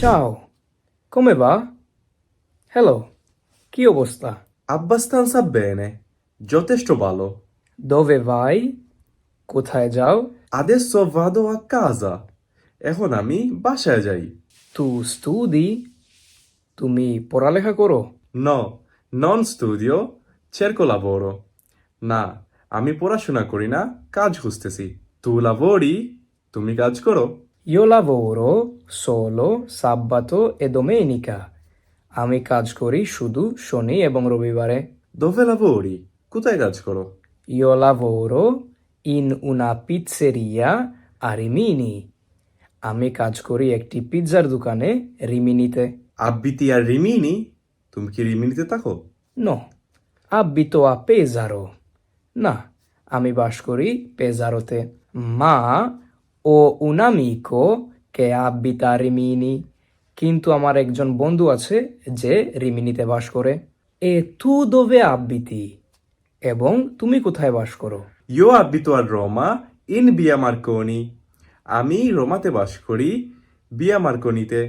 Ciao, come va? Hello, কি অবস্থা? Abbastanza bene, যথেষ্ট ভালো। Dove vai? কোথায় যাও? Adesso vado a casa. এখন আমি বাসায় যাই। Tu studi? তুমি পড়ালেখা করো? No, non studio, cerco lavoro. না, আমি পড়াশোনা করি না, কাজ খুঁজতেছি। Tu lavori? তুমি কাজ করো? Io lavoro solo sabato e domenica. আমি কাজ করি শুধু শনি এবং রবিবারে। Dove lavori? কোথায় কাজ করো? Io lavoro in una pizzeria a Rimini. আমি কাজ করি একটি পিৎজার দোকানে রিমিনিতে। Abiti a Rimini? তুমি কি রিমিনিতে থাকো? No, abito a Pesaro. না, আমি বাস করি পেজারোতে। মা ও un amico che abita a Rimini. কিন্তু আমার একজন বন্ধু আছে যে রিমিনিতে বাস করে। E tu dove abiti? এবং তুমি কোথায় বাস করো? Io abito a Roma in via Marconi. আমি রোমাতে বাস করি, via Marconiতে।